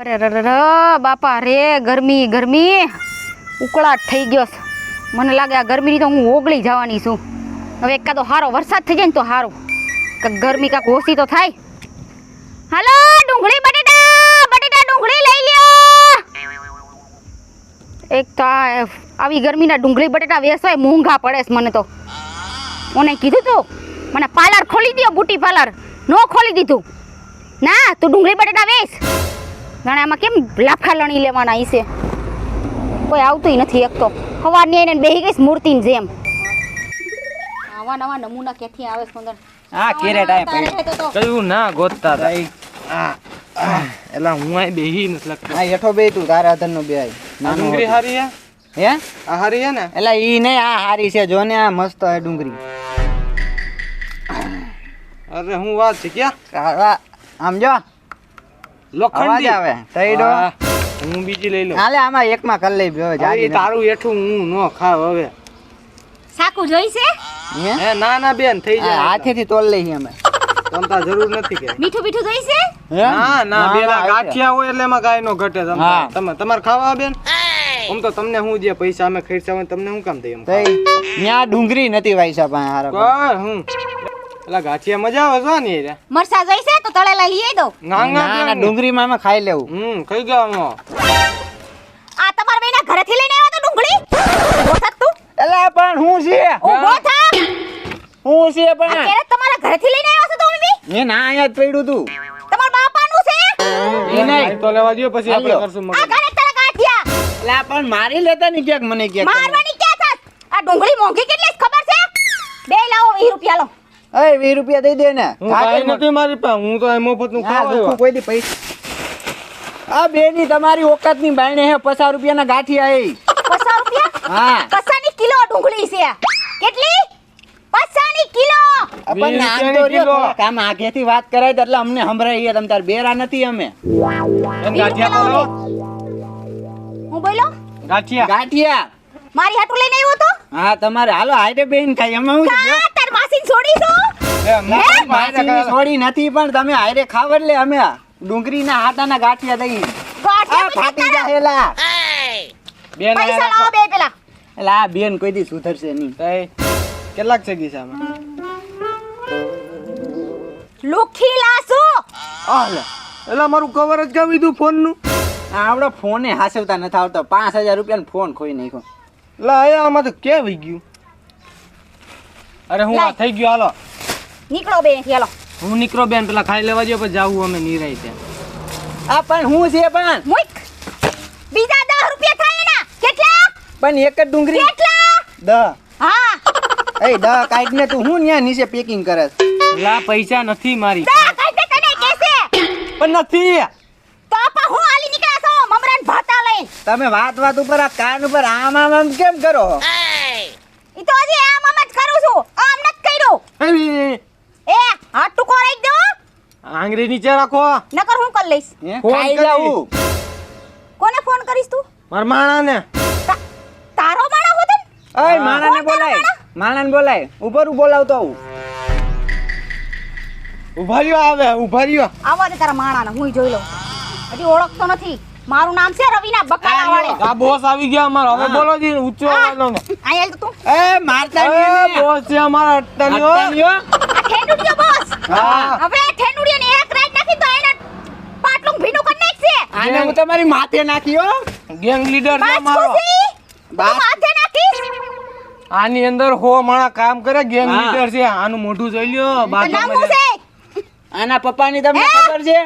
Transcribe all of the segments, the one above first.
અરે રે બાપા રે ગરમી ગરમી ઉકળાટ થઈ ગયો છે. મને લાગે આ ગરમીની તો હું ઓગળી જવાની છું. હવે એકાદો સારો વરસાદ થઈ જાય ને તો સારું, કે ગરમી કાંક ઓછી તો થાય. હાલો ડુંગળી બટેટા ડુંગળી લઈ લ્યો. એક તો આવી ગરમીના ડુંગળી બટેટા વેચવાય મોંઘા પડે છે. મને તો મને કીધું તું મને પાર્લર ખોલી દો, બ્યુટી પાર્લર નો ખોલી દીધું. ના તું ડુંગળી બટેટા વેચ. જાણે આમાં કેમ લાફા લણી લેવાના હશે. કોઈ આવતું નથી. એક તો સવારની આવીને બેહી ગઈ મૂર્તિની જેમ. આવા નવા નમૂના ક્યાંથી આવે છે અંદર? હા કેરે ટાઈમ કયું ના ગોતતા તાઈ એલા હું આય બેહી નથી લખતો. આ હેઠો બે તું તારા અધન નો બે આય ડુંગળી હારી હે હે આ હારી હે ને એલા ઈ નહીં, આ હારી છે જો ને, આ મસ્ત હે ડુંગળી. અરે હું વાત છે ક્યાં આમ જો લોખંડી અવાજ આવે તઈડો. હું બીજી લઈ લઉં. હાલે આમાં એકમાં કરી લઈ બે એ તારું હેઠું હું નો ખાવ હવે. સાકુ જોઈશે? હે ના ના બેન થઈ જાય. હાથેથી તોલ લઈ અમે. તમતા જરૂર નથી કે મીઠું મીઠું જોઈશે? ના ના બેલા ગાંઠિયા હોય એટલે એમાં કાઈ નો ઘટે. હા. તમે તમારે ખાવા બેન આમ તો તમને હું જે પૈસા અમે ખર્ચા હોય તમને હું કામ દઈએ એમ તઈ ન્યા ડુંગળી નથી વાઈસા પાસે હારા કોઈ હું એલા ગાંઠિયા મજા આવે છે ને રે. મરસા જોઈશે તો તળેલા લઈ દો. ના ના ના ડુંગળીમાં અમે ખાઈ લેવું. ખાઈ ગયા આ તમારા બેના ઘરેથી લઈને આવ્યો તો ડુંગળી? ઉભો થા તું. એલા પણ હું છે ઉભો થા. હું છે પણ અત્યારે તમારા ઘરેથી લઈને આવ્યો છો તો મમ્મી? એ ના અહીંયા જ પડ્યું તું. તમારા બાપાનું છે? એ નહીં તો લેવા દો પછી આપણે હાલ્યો. કરશું આ મગજ. ઘરે તારા ગાંઠિયા એલા પણ મારી લેતા ની ક્યાંક મને ક્યાંક. મારવાની ક્યાં થાત? આ ડુંગળી મોંઘી કેટલી છે ખબર છે? બે લાવો 20 રૂપિયા લો. એ 20 રૂપિયા દઈ દે ને. હું કાઈ નથી મારી પાસે. હું તો આ મફત નું હા ખાવા દુખું કોઈ દી પૈસા. આ બેની તમારી ઓકાત ની બાયણે હે 50 રૂપિયાના ગાંઠિયા એ. 50 રૂપિયા? હા કસાની કિલો ડુંગળી છે? કેટલી? 50 ની કિલો. આપણને આમ તો રહ્યો થોડાક આમ આગેથી વાત કરાય તો એટલે અમને સંભળાય. તમ તાર બેરા નથી અમે. એમ ગાંઠિયા તો લો. હું બોલ્યો? ગાંઠિયા ગાંઠિયા મારી હાટુ લઈને આવ્યો તો? હા તમારે હાલો હાઈડે બેન ખાઈ અમે હું છે? કા તાર માસીને છોડી દો. માસીની છોડી નથી પણ તમે હાઈડે ખાવ એટલે અમે ડુંગળીના હાટાના ગાંઠિયા દઈ. ગાંઠિયા આ ફાટી જાહેલા. બેન પૈસા લાવો બે પેલા. એટલે આ બેન કોઈ દી સુધરશે નહીં. કેટલાક છે ગીસામાં? લુખી લાસુ. હાલે એલા મારું કવર જ કામ દીધું ફોન નું. આવડો ફોને હાસવતા નથી આવતો. 5000 રૂપિયાનો ફોન ખોઈ નાખ્યો. લા આમાં તો કે વઈ ગયું. અરે હું આ થઈ ગયો હાલો. નીકળો બે અહીંથી હાલો. હું નીકળો બેન પેલા ખાઈ લેવા દો પછી જાવું અમે નિરાઈ ત્યાં. આ પણ હું છે પણ મુઈક. બીજા 10 રૂપિયા થાય એના. કેટલા? પણ એક જ ડુંગળી કેટલા? 10. હા. એ 10 કાઢ ને તું હું ન્યા નીચે પેકિંગ કરે છે. લા પૈસા નથી મારી. દા કાઈ દે તને કેસે. પણ નથી. તો આપા હું હાલી નીકળ્યા છો મમરાન ભાતા લઈને. તમે વાત ઉપર આ કાન ઉપર આમ આમ આમ કેમ કરો? ઈ તો હજી આમ આમ જ કરું છું. આમ નત કર્યું. એ હાથ ટુકો રાખ દો. આંગળી નીચે રાખો. નકર હું કરી લઈશ. હે? ફોન ખાઈ કરી. જાવું. કોને ફોન કરીશ તું? મારા માણાને. તારો માણસ હોત ને? ઓય માણાને કોણ તારા બોલાય. માણા? માણાને બોલાય. ઉપર બોલાવતો આવું. ઉભા રહ્યો આવે ઉભા રહ્યો. આવા દે તારા માણાને હું જોઈ લઉં. હજી ઓળખતો નથી. મારું નામ છે રવિના બકાલા વાળે. આ બોસ આવી ગયા અમારો. હવે હા. બોલો જી ઊંચો આલો ને. આયલ તું. એ મારતા એ નહીં. બોસ છે અમારા અટ્ટાલીઓ. અટ્ટાલીઓ? આ ઠેંડુડિયો બોસ. હા. હવે ઠેંડુડિયાને એક રાઈટ નાખી તો એને પાટલું ભીનું કરી નાખશે. આને હું તમારી માથે નાખ્યો. ગેંગ લીડર છે બસ અમારો. ખુશી. તું બસ. માથે નાખીશ. આની અંદર હો માણા કામ કરે. ગેંગ હા. લીડર છે. આનું મોઢું જોઈ લ્યો. તો નામ બાજુમાં શું છે? આના પપ્પાની તમને હે? ખબર છે?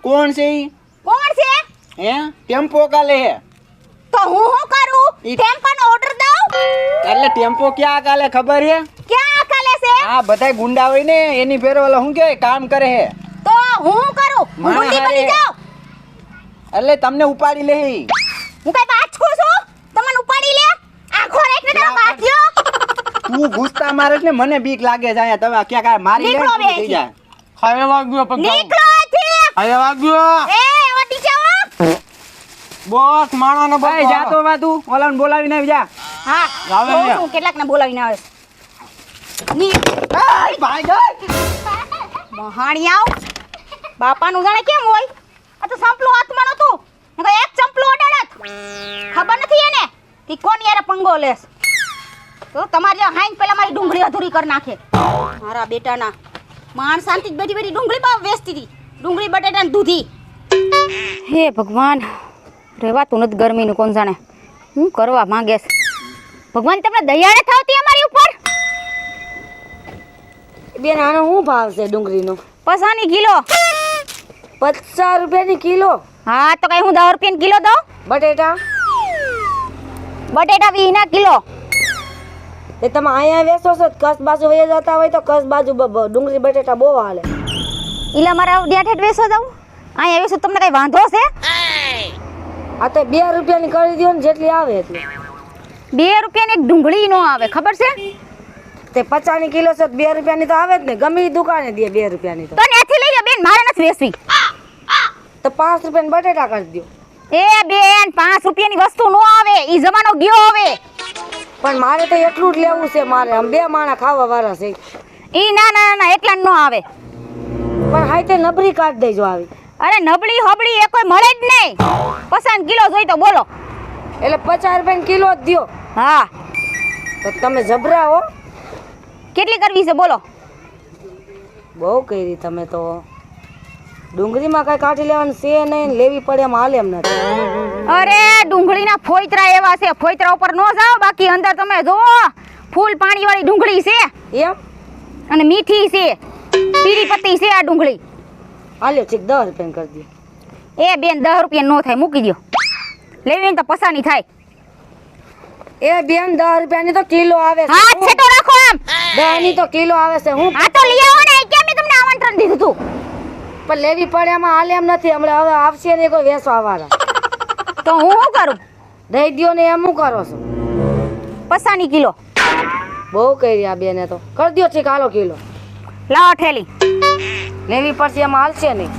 કોણ છે ઈ? કોણ છે? હે? ટેમ્પો કાલે હે. તો હું શું કરું? ઈ- ટેમ્પાનો ઓર્ડર દઉં? એટલે ટેમ્પો ક્યાં કાલે ખબર હે? ક્યાં કાલે છે? આ બધાય ગુંડા હોય ને એની ફેર ઓલા શું કહેવાય કામ કરે હે. તો હું શું કરું? હું માણા ગુંડી હારે. બની જાઉં? એટલે તમને ઉપાડી લે ઈ. હું કઈ બાચકું છું? તમને ઉપાડી લે? આખો રેક ને તારો બાચ્યો? તું ઘૂસતા મારે છે ને મને બીક લાગે છે અહીંયા. તમે ક્યાં કાંઈ મારી લે નીકળો ને બે થઈ જાય. ખાય વાગ્યો પગ. નીકળો અહીંથી. ખાય વાગ્યો. એ ઓટી જાઓ. બોસ માણાને ભાઈ બતાવો. જાતો વા તું ઓલાને બોલાવીને આવી જા. હા આવે જોઉં લે. છું કેટલાકને બોલાવીને આવે છે. ની આય ભાઈ ગઈ. મહાણિયાઓ બાપાનું જાણે કેમ હોય? આ તો સાંપલો હાથમાં વેસવાનું તું ને કોઈ એક ચંપલું અડાડત ખબર નથી એને કે કોણ યાર પંગો લેસ તો તમારી હાઈન પેલા મારી ડુંગળી અધૂરી કરી નાખે મારા બેટાના માણ શાંતિ જ બેઠી બેઠી ડુંગળી પાવ વેચતી હતી ડુંગળી બટેટા ને દૂધી હે ભગવાન રહેવાતું નથી ગરમીનું કોણ જાણે હું કરવા માંગે છે ભગવાન તમને દયા નથી આવતી અમારી ઉપર બેન આનો શું ભાવ છે ડુંગળીનો? પસાની કિલો 50 રૂપિયાની કિલો. હા તો કઈ હું 10 રૂપિયાની કિલો દઉં બટેટા બટેટા 20 ના કિલો એ તમે અહીંયા વેચો છો કસ બાજુ વહી જતા હોય તો કસ બાજુ ડુંગળી બટેટા બહુ હાલે. ઈલા મારા ડેઠ વેચો જાઉં અહીંયા વેચો તમને કઈ વાંધો છે આ તો 2 રૂપિયાની કરી દો ને જેટલી આવે એટલી. 2 રૂપિયાની એક ડુંગળી નો આવે ખબર છે તે 50 ની કિલો છે 2 રૂપિયાની તો આવે જ ને ગમે ઈ દુકાને દે 2 રૂપિયાની તો ત્યાંથી લઈ લે બેન મારે નથી વેચવી તો 5 રૂપિયાની બટેટા કરી દો. એ બેન 5 રૂપિયાની વસ્તુ નો આવે ઈ જમાનો ગયો હવે પણ મારે તો એટલું જ લેવું છે મારે આમ 2 માણા ખાવા વાળા છે. ઈ ના ના ના એટલા નો આવે પણ હાઈ તે નબળી કાઢ દેજો આવી. અરે નબળી હબળી એ કોઈ મળે જ નહીં પસંદ કિલો જોઈ તો બોલો એટલે 50 રૂપિયાની કિલો જ દ્યો. હા તો તમે જબરા હો. કેટલી કરવી છે બોલો બહુ કરી તમે તો. ડુંગળીમાં કઈ કાઢી લેવાનું છે નહીં લેવી પડે એમ હાલે એમ નથી. અરે ડુંગળીના ફોઈતરા એવા છે ફોઈતરા ઉપર નો જાઓ બાકી અંદર તમે જો ફૂલ પાણી વાળી ડુંગળી છે એમ અને મીઠી છે પીળી પત્તી છે આ ડુંગળી હાલ્યો ઠીક 10 રૂપિયાની કરી દો. એ બેન 10 રૂપિયા નો થાય મૂકી દો લેવી હોય ને તો પસાની થાય એ બેન 10 રૂપિયાની તો કિલો આવે છે. હા છે તો રાખો આમ 10 ની તો કિલો આવે છે. હું આ તો લઈ આવો ને કેમ મેં તમને આમંત્રણ દીધું તું પણ લેવી પડે એમાં હાલે એમ નથી. હમણાં હવે આવશે ને કોઈ વેચવા વાળા તો હું શું કરું દઈ દ્યો ને એમ શું કરો છો? પસાની કિલો બહુ કરી આ બેને તો કરી દ્યો ઠીક હાલો કિલો લાવો ઠેલી લેવી પડશે એમાં હાલશે નહીં.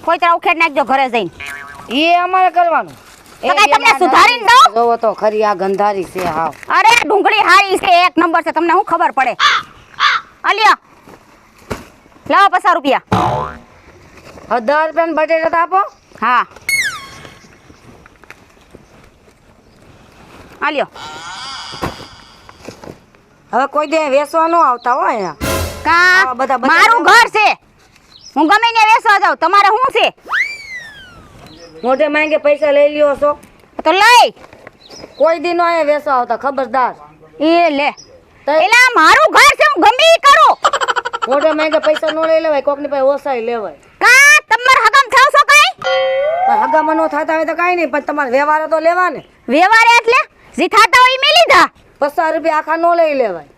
ફોઈતરા ઉખેડ નાખજો ઘરે જઈને એ અમારે કરવાનું. તો કાંઈ તમને સુધારીને દઉં? જોવો તો ખરી આ ગંધારી છે હાવ. અરે ડુંગળી હારી છે એક નંબર છે તમને શું ખબર પડે આલિયા લાવો 50 રૂપિયા હવે 10 રૂપિયાની બટેટા તો આપો. હા આલ્યો હવે કોઈ દે વેચવા ન આવતા હોય અહીંયા. કા આવા બધા મારું ઘર છે હું ગમે ત્યાં વેચવા જાઉં તમારે શું છે મોઢે માંગે પૈસા લઈ લ્યો છો તો લઈ કોઈ દી નો અહીંયા વેચવા આવતા ખબરદાર. એ લે તો એલા મારું ઘર છે હું ગમે ઈ કરું મોઢે માંગે પૈસા નો લઈ લેવાય કોકની પાસે ઓછાઈ લેવાય. કા તમાર હગમ થાવ છો કઈ પણ હગામાં નો થતા હોય તો કાંઈ નહીં પણ તમારે વ્યવહાર તો લેવા ને. વ્યવહાર એટલે જે થાતા હોય ઈ મેં લીધા 50 રૂપિયા આખા નો લઈ લેવાય.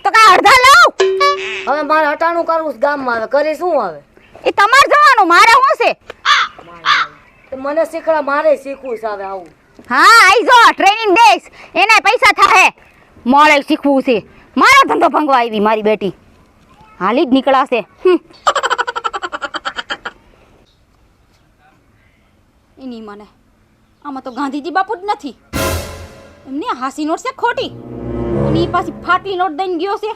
તો કા અડધા લઉં હવે મારે હટાણું કરવું છે ગામમાં હવે કરી શું હવે એ તમાર જવાનું મારે શું છે તો મને શીખડા મારે શીખવું છે હવે આવું. હા આઈ જો ટ્રેનિંગ દેસ એના પૈસા થાહે મોળે શીખવું છે મારો ધંધો ભંગવા આવી મારી બેટી હાલી જ નીકળાશે એની મને આમાં તો ગાંધીજી બાપુ જ નથી એમને હાસી નોટ છે ખોટી અને એ પાછી ફાટલી નોટ દઈને ગયો છે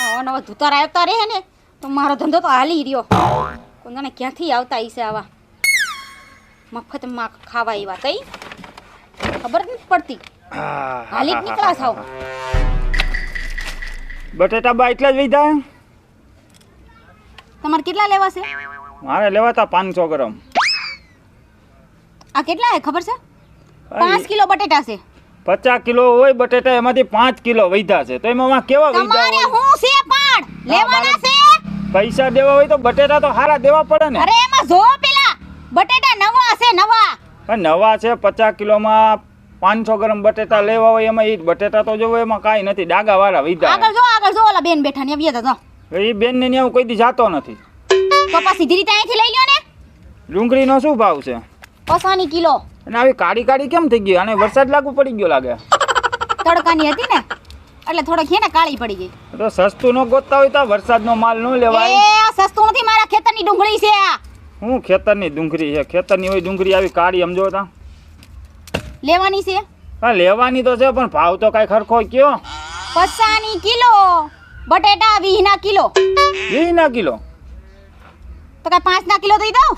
આવા નવા ધુતારા આવતા રહે ને તો મારો ધંધો તો હાલી રહ્યો કોણ જાણે ક્યાંથી આવતા હશે આવા મફતમાં ખાવા એવા કઈ ખબર જ નથી પડતી હાલી જ નીકળા થાવ બટેટા બા એટલા જ વધ્યા તમારે કેટલા લેવા છે મારે લેવાતા 500 ગ્રામ. આ કેટલા હે ખબર છે 5 કિલો બટેટા છે 50 કિલો હોય બટેટા એમાંથી 5 કિલો વધ્યા છે તો એમાં કેવા વધ્યા તમારે હોય? હું છે પણ લેવાના છે પૈસા દેવા હોય તો બટેટા તો સારા દેવા પડે ને. અરે એમાં જો પેલા બટેટા નવા છે નવા પણ નવા છે 50 કિલોમાં 500 ગ્રામ બટેટા લેવા હોય એમાં એ બટેટા તો જોવો એમાં કાંઈ નથી ડાગા વાળા વધ્યા. આગળ જો ઓલા બેન બેઠા ને આવ્યા હતા એ બેન ને હું કોઈ દી જાતો નથી. તો પછી સીધી રીતે અહીંથી લઈ લ્યો ને ડુંગળીનો શું ભાવ છે? 50 કિલો અને આવી કાળી કાળી કેમ થઈ ગઈ? આને વરસાદ લાગુ પડી ગયો લાગે. તડકાની હતી ને એટલે થોડોક છે ને કાળી પડી ગઈ તો સસ્તું ન ગોતતા હોય તો વરસાદનો માલ ન લેવાય. એ આ સસ્તું નથી મારા ખેતરની ડુંગળી છે આ હું ખેતરની ડુંગળી છે ખેતરની હોય ડુંગળી આવી કાળી સમજો તા લેવાની છે હા લેવાની તો છે પણ ભાવ તો કાંઈ ખરખો કયો 50 કિલો બટેટા 20 ના કિલો 20 ના કિલો તો કાંઈ 5 ના કિલો દઈ દઉં?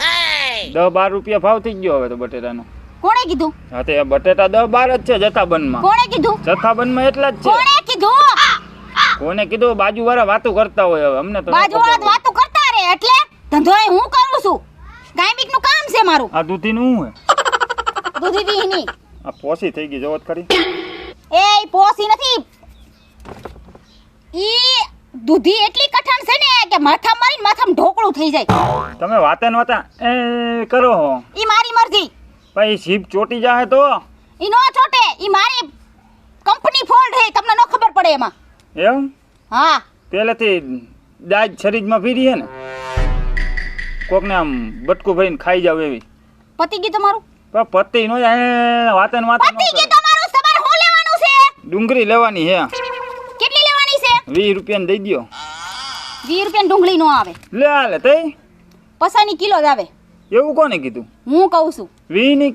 10-12 રૂપિયા ભાવ થઈ ગયો હવે તો બટેટાનો. કોણે કીધું? હા તે બટેટા 10-12 જ છે જથ્થાબંધમાં. કોણે કીધું? જથ્થાબંધમાં એટલા જ છે. કોણે કીધું? કોને કીધું? બાજુવાળા વાતો કરતા હોય હવે અમને તો ન બાજુવાળા ખબર વાતો કરતા રહે એટલે ધંધો અહીં હું કરું છું. ગાયમિક નું કામ છે મારું. હોય. આ દૂધીનું શું હે? દૂધી વીહની. આ પોસી થઈ ગઈ જોત ખરી. એ ઈ પોસી નથી. ઈ દૂધી એટલી કઠણ છે ને કે માથા મારીને માથામાં ઢોકળું થઈ જાય. તમે વાતે નહોતા એ કરો હો ઈ મારી મરજી. પછી જીભ ચોટી જાહે તો ઈ નો છોટે. ઈ મારી કંપની ફોલ્ડ હે, તમને નો ખબર પડે એમાં. એમ હા, પહેલેથી દાજ શરીરમાં પીરી હે ને કોકને આમ બટકું ભરીને ખાઈ જાવ એવી. પતી ગયું તમારું? પણ પત્તી નો વાતે ને વાતે ન પતી કરે. ગયું તમારું. તમારે શું લેવાનું છે? ડુંગળી લેવાની હે કેટલી લેવાની છે? 20 રૂપિયાની દઈ દ્યો. 20 રૂપિયાની ડુંગળી નો આવે, લે હાલે તઈ પસાની કિલો જ આવે. એવું કોને કીધું? હું કહું છું 20 ની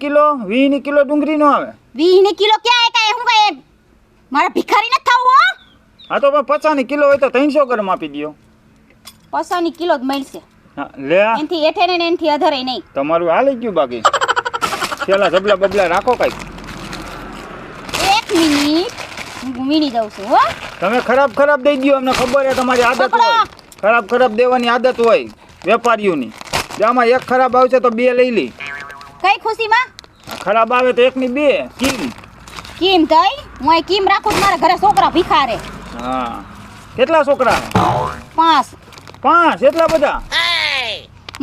કિલો ડુંગળી નો આવે. 20 ની કિલો ક્યાં કાંઈ હું કાંઈ મારા ભિખારી નથી થવું હો. હા તો 50 ની કિલો હોય તો 300 ગ્રામ આપી દ્યો. પસાની કિલો જ મળશે. હા, લે આ. એનથી એઠે ને એનથી અધરે નહીં. તમારું હાલી ગયું બાકી પેલા જબલા બબલા રાખો કઈક. 1 મિનિટ હું વીણી દઉં છું હો. તમે ખરાબ દઈ દ્યો. અમને ખબર છે તમારી આદત હોય. ખરાબ દેવાની આદત હોય વેપારીઓની. જો આમાં એક ખરાબ આવશે તો 2 લઈ લી. કઈ ખુશીમાં? ખરાબ આવે તો 1 ની 2 કિમ. કેમ થઈ? હું અહીં કેમ રાખું છું? મારા ઘરે છોકરા ભિખારે. હા કેટલા છોકરા? 5 5? એટલા બધા?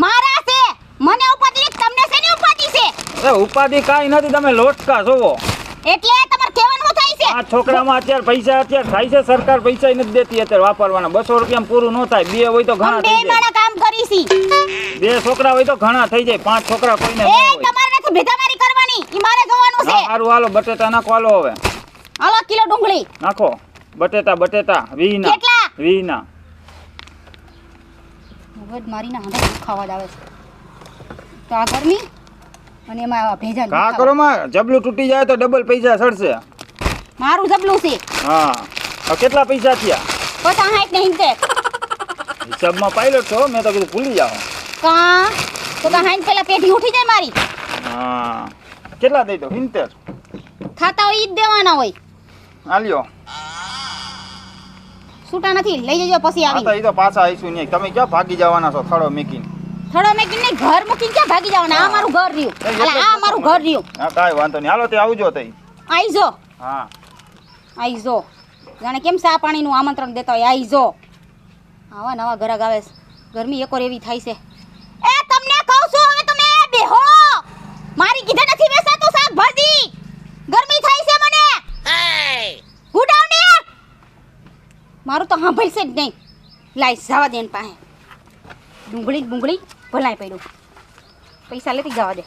મારા છે. મને ઉપાધિ નથી, તમને શેની ઉપાધિ છે? અરે ઉપાધિ કાંઈ નથી. તમે લોટકા જોવો. એટલે તમારે કહેવાનું થાય છે. આ છોકરામાં અત્યારે પૈસા થાય છે. સરકાર પૈસા નથી દેતી અત્યારે વાપરવાના. 200 રૂપિયામાં પૂરું ન થાય. 2 હોય તો ઘણા અમે બે થઈ જાય. માણા કામ કરીશી. 2 છોકરા હોય તો ઘણા થઈ જાય. 5 છોકરા કોઈને ન એ હોય. તમારે નથી ભેદામારી કરવાની. ઈ મારે જોવાનું છે. સારું હાલો બટેટા નાખો. હાલો હવે હાલો કિલો ડુંગળી. નાખો બટેટા 20 ના. કેટલા? 20 ના. મગજ મારીને હાંડા ખાવા જ આવે છે. તો આ ગરમી અને એમાં આવા ભેજા કા કરો માં જબલું તૂટી જાય તો ડબલ પૈસા ચડશે. મારું જબલું છે. હા હવે કેટલા પૈસા થયા? 50 ને 70. હિસાબમાં પાયલોટ છો. મેં તો કીધું ભૂલી જાઓ. કા તો કા હાઈન પેલા પેઢી ઉઠી જાય મારી. હા કેટલા દઈ દો? 70 ખાતા હોય ઈ જ દેવાના હોય. આલ્યો. છૂટા નથી, લઈ જજો પછી હા તો આવી. એ તો પાછા આવીશું નહીં. તમે ક્યાં ભાગી જવાના છો થડો મેકીને? થોડો મેં કીને ઘર મૂકીને ક્યાં ભાગી જવાના? આ મારું ઘર રહ્યું. અલા આ મારું ઘર રહ્યું. હા કાંઈ વાંધો નહીં. હાલો તે આવજો તઈ. આઈજો હા આઈજો. જાણે કેમ ચા પાણીનું આમંત્રણ દેતા હોય. આઈજો. આવા નવા ઘરાક આવે છે. ગરમી એકોર એવી થાય છે. એ તમને કહું છું હવે તમે બેહો. મારી કીધે નથી બેસાતું શાકભાજી. ગરમી થાય છે મને. ગુડાવ ને. મારું તો સાંભળશે જ નહીં. લાઈ જવા દે એની પાસે. ડુંગળી ભલાય પડ્યું. પૈસા લેતી જવા દે.